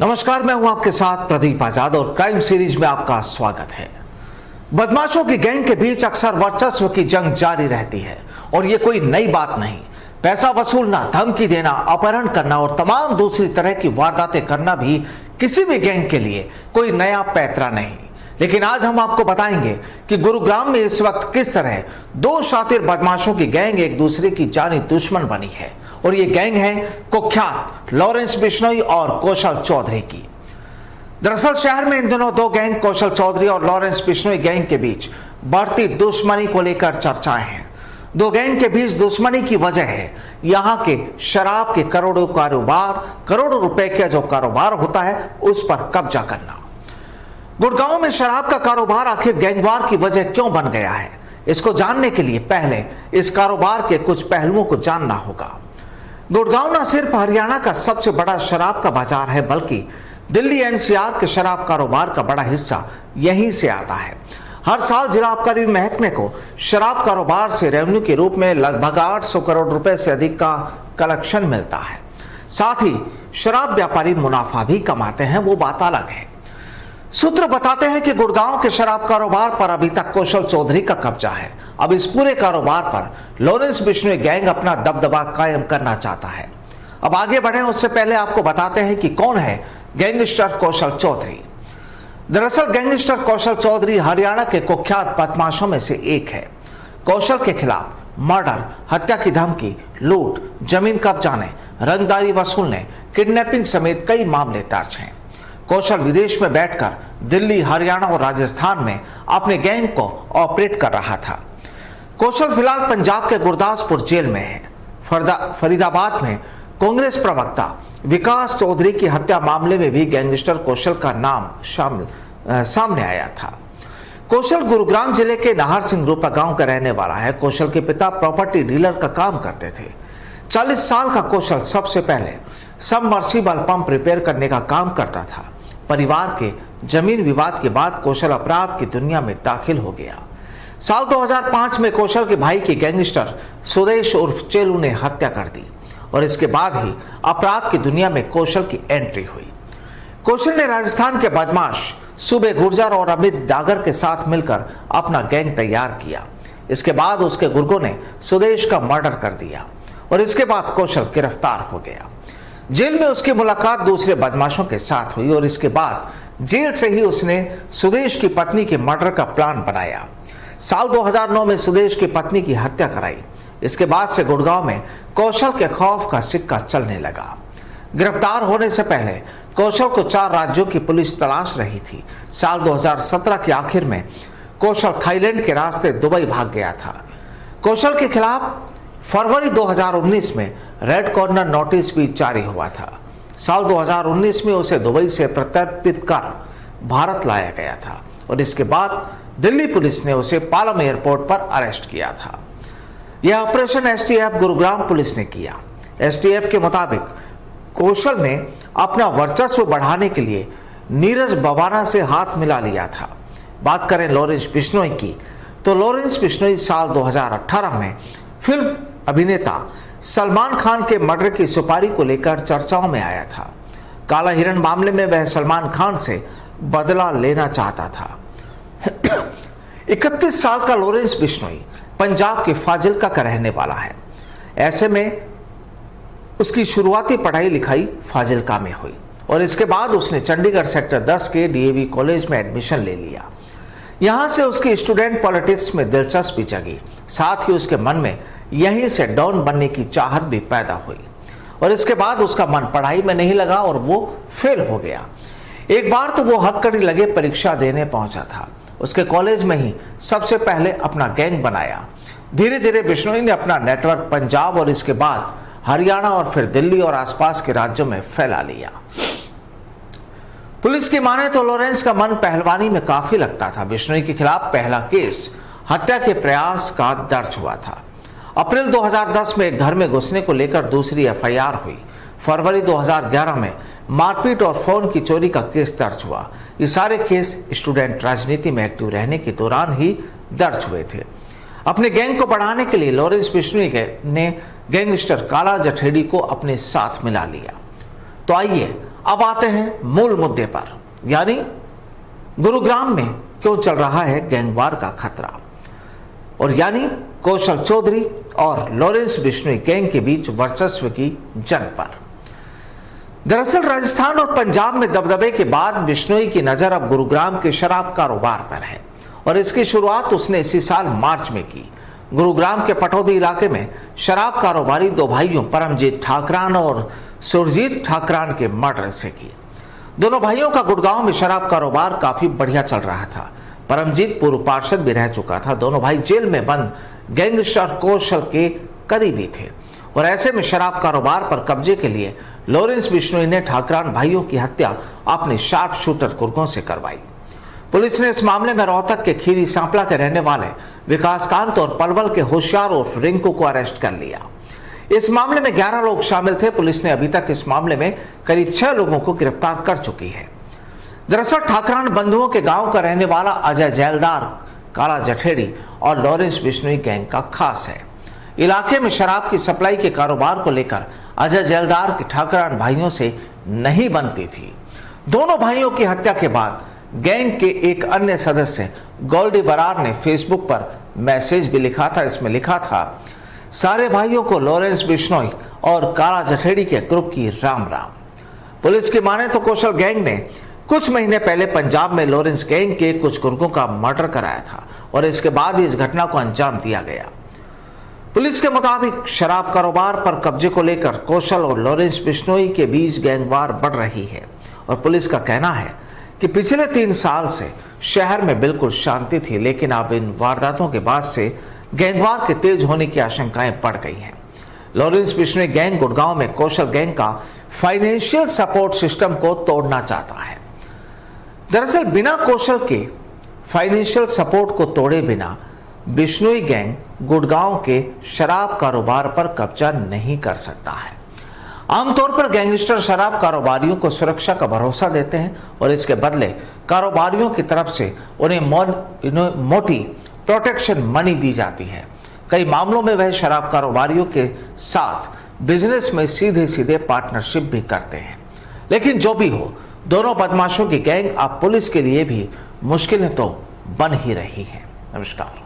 नमस्कार, मैं हूं आपके साथ प्रदीप आजाद और क्राइम सीरीज में आपका स्वागत है। बदमाशों की गैंग के बीच अक्सर वर्चस्व की जंग जारी रहती है और ये कोई नई बात नहीं। पैसा वसूलना, धमकी देना, अपहरण करना और तमाम दूसरी तरह की वारदातें करना भी किसी भी गैंग के लिए कोई नया पैंतरा नहीं। लेकिन आज हम आपको बताएंगे कि गुरुग्राम में इस वक्त किस तरह दो शातिर बदमाशों की गैंग एक दूसरे की जानी दुश्मन बनी है। और ये गैंग है कुख्यात लॉरेंस बिश्नोई और कौशल चौधरी की। दरअसल शहर में इन दिनों दो गैंग कौशल चौधरी और लॉरेंस बिश्नोई गैंग के बीच बढ़ती दुश्मनी को लेकर चर्चाएं हैं। दो गैंग के बीच दुश्मनी की वजह है यहाँ के शराब के करोड़ों रुपए का जो कारोबार होता है उस पर कब्जा करना। गुड़गांव में शराब का कारोबार आखिर गैंगवार की वजह क्यों बन गया है, इसको जानने के लिए पहले इस कारोबार के कुछ पहलुओं को जानना होगा। गुड़गांव न सिर्फ हरियाणा का सबसे बड़ा शराब का बाजार है, बल्कि दिल्ली एनसीआर के शराब कारोबार का बड़ा हिस्सा यहीं से आता है। हर साल जिला आबकारी महकमे को शराब कारोबार से रेवेन्यू के रूप में लगभग 800 करोड़ रुपए से अधिक का कलेक्शन मिलता है। साथ ही शराब व्यापारी मुनाफा भी कमाते हैं, वो बात अलग है। सूत्र बताते हैं कि गुड़गांव के शराब कारोबार पर अभी तक कौशल चौधरी का कब्जा है। अब इस पूरे कारोबार पर लॉरेंस बिश्नोई गैंग अपना दबदबा कायम करना चाहता है। अब आगे बढ़े उससे पहले आपको बताते हैं कि कौन है गैंगस्टर कौशल चौधरी। दरअसल गैंगस्टर कौशल चौधरी हरियाणा के कुख्यात बदमाशों में से एक है। कौशल के खिलाफ मर्डर, हत्या की धमकी, लूट, जमीन कब्जाने, रंगदारी वसूलने, किडनैपिंग समेत कई मामले दर्ज हैं। कौशल विदेश में बैठकर दिल्ली, हरियाणा और राजस्थान में अपने गैंग को ऑपरेट कर रहा था। कौशल फिलहाल पंजाब के गुरदासपुर जेल में है। फरीदाबाद में कांग्रेस प्रवक्ता विकास चौधरी की हत्या मामले में भी गैंगस्टर कौशल का नाम सामने आया था। कौशल गुरुग्राम जिले के नाहर सिंह रूपा गांव का रहने वाला है। कौशल के पिता प्रॉपर्टी डीलर का काम करते थे। 40 साल का कौशल सबसे पहले सबमर्सिबल पंप रिपेयर करने का काम करता था। परिवार के जमीन विवाद के बाद कौशल अपराध की दुनिया में दाखिल हो गया। साल 2005 में कौशल के भाई की गैंगस्टर सुदेश उर्फ चेलू ने हत्या कर दी और इसके बाद ही अपराध की दुनिया में कौशल की एंट्री हुई। कौशल ने राजस्थान के बदमाश सूबे गुर्जर और अमित डागर के साथ मिलकर अपना गैंग तैयार किया। इसके बाद उसके गुर्गों ने सुदेश का मर्डर कर दिया और इसके बाद कौशल गिरफ्तार हो गया। जेल में उसकी मुलाकात दूसरे बदमाशों के साथ हुई और इसके बाद जेल से ही उसने सुदेश की पत्नी के मर्डर का प्लान बनाया। साल 2009 में सुदेश की पत्नी की हत्या कराई। इसके बाद से गुड़गांव में कौशल के खौफ का सिक्का चलने लगा। गिरफ्तार होने से पहले कौशल को 4 राज्यों की पुलिस तलाश रही थी। साल 2017 के आखिर में कौशल थाईलैंड के रास्ते दुबई भाग गया था। कौशल के खिलाफ फरवरी 2019 में रेड कॉर्नर नोटिस भी जारी हुआ था। साल 2019 में उसे दुबई से प्रत्यर्पित कर भारत लाया गया था और इसके बाद दिल्ली पुलिस ने उसे पालम एयरपोर्ट पर अरेस्ट किया था। यह ऑपरेशन एसटीएफ गुरुग्राम पुलिस ने किया। एसटीएफ के मुताबिक कौशल ने अपना वर्चस्व बढ़ाने के लिए नीरज बवाना से हाथ मिला लिया था। बात करें लॉरेंस बिश्नोई की, तो लॉरेंस बिश्नोई साल 2018 में फिल्म अभिनेता सलमान खान के मर्डर की सुपारी को लेकर चर्चाओं में आया था। काला हिरण मामले में वह सलमान खान से बदला लेना चाहता था। 31 साल का लॉरेंस बिश्नोई पंजाब के फाजिल्का का रहने वाला है। ऐसे में उसकी शुरुआती पढ़ाई लिखाई फाजिल्का में हुई और इसके बाद उसने चंडीगढ़ सेक्टर 10 के डीएवी कॉलेज में एडमिशन ले लिया। यहां से उसकी स्टूडेंट पॉलिटिक्स में दिलचस्पी जगी। साथ ही उसके मन में यहीं से डॉन बनने की चाहत भी पैदा हुई और इसके बाद उसका मन पढ़ाई में नहीं लगा और वो फेल हो गया। एक बार तो वो हक्कड़ी लगे परीक्षा देने पहुंचा था। उसके कॉलेज में ही सबसे पहले अपना गैंग बनाया। धीरे धीरे बिश्नोई ने अपना नेटवर्क पंजाब और इसके बाद हरियाणा और फिर दिल्ली और आसपास के राज्यों में फैला लिया। पुलिस की माने तो लॉरेंस का मन पहलवानी में काफी लगता था। बिश्नोई के खिलाफ पहला केस हत्या के प्रयास का दर्ज हुआ था। अप्रैल 2010 में एक घर में घुसने को लेकर दूसरी एफआईआर हुई। फरवरी 2011 में मारपीट और फोन की चोरी का केस दर्ज हुआ। ये सारे केस स्टूडेंट राजनीति में एक्टिव रहने के दौरान ही दर्ज हुए थे। अपने गैंग को बढ़ाने के लिए लॉरेंस बिश्नोई ने गैंगस्टर काला जठेड़ी को अपने साथ मिला लिया। तो आइए अब आते हैं मूल मुद्दे पर, यानी गुरुग्राम में क्यों चल रहा है गैंगवार का खतरा, और यानी कौशल चौधरी और लॉरेंस बिश्नोई गैंग के बीच वर्चस्व की जंग पर। दरअसल राजस्थान और पंजाब में दबदबे के बाद बिश्नोई की नजर अब गुरुग्राम के शराब कारोबार पर है, और इसकी शुरुआत उसने इसी साल मार्च में की। गुरुग्राम के पटौदी इलाके में शराब कारोबारी दो भाइयों परमजीत ठाकरान और सुरजीत ठाकरान के मर्डर से की। दोनों भाइयों का गुड़गांव में शराब कारोबार काफी बढ़िया चल रहा था। परमजीत पूर्व पार्षद भी रह चुका था। दोनों भाई जेल में बंद गैंगस्टर कौशल के करीबी थे, और ऐसे में शराब कारोबार पर कब्जे के लिए लॉरेंस बिश्नोई ने ठाकरान भाइयों की हत्या अपने शार्प शूटर गुर्गों से करवाई। पुलिस ने इस मामले में रोहतक के खीरी सांपला के रहने वाले विकासकांत और पलवल के होशियार और रिंकू को अरेस्ट कर लिया। इस मामले में 11 लोग शामिल थे। पुलिस ने अभी तक इस मामले में करीब 6 लोगों को गिरफ्तार कर चुकी है। दरअसल ठाकरान बंधुओं के गांव का रहने वाला अजय जैलदार काला जठेड़ी और लॉरेंस बिश्नोई गैंग का खास है। इलाके में शराब की सप्लाई के कारोबार को लेकर अजय जैलदार के ठाकरान भाइयों से नहीं बनती थी। दोनों भाइयों की हत्या के बाद गैंग के एक अन्य सदस्य गोल्डी बरार ने फेसबुक पर मैसेज भी लिखा था। इसमें लिखा था, सारे भाइयों को लॉरेंस बिश्नोई और काला जठेड़ी के ग्रुप की राम राम। पुलिस की माने तो कौशल गैंग ने कुछ महीने पहले पंजाब में लॉरेंस गैंग के कुछ गुर्गों का मर्डर कराया था, और इसके बाद ही इस घटना को अंजाम दिया गया। पुलिस के मुताबिक शराब कारोबार पर कब्जे को लेकर कौशल और लॉरेंस बिश्नोई के बीच गैंगवार बढ़ रही है, और पुलिस का कहना है कि पिछले 3 साल से शहर में बिल्कुल शांति थी, लेकिन अब इन वारदातों के बाद से गैंगवार के तेज होने की आशंकाएं बढ़ गई हैं। लॉरेंस बिश्नोई गैंग गुड़गांव में कौशल गैंग का फाइनेंशियल सपोर्ट सिस्टम को तोड़ना चाहता है। दरअसल बिना कौशल के फाइनेंशियल सपोर्ट को तोड़े बिना बिश्नोई गैंग गुड़गांव के शराब कारोबार पर कब्जा नहीं कर सकता है। आमतौर पर गैंगस्टर शराब कारोबारियों को सुरक्षा का भरोसा देते हैं, और इसके बदले कारोबारियों की तरफ से उन्हें मोटी प्रोटेक्शन मनी दी जाती है। कई मामलों में वह शराब कारोबारियों के साथ बिजनेस में सीधे सीधे पार्टनरशिप भी करते हैं। लेकिन जो भी हो, दोनों बदमाशों की गैंग अब पुलिस के लिए भी मुश्किलें तो बन ही रही है। नमस्कार।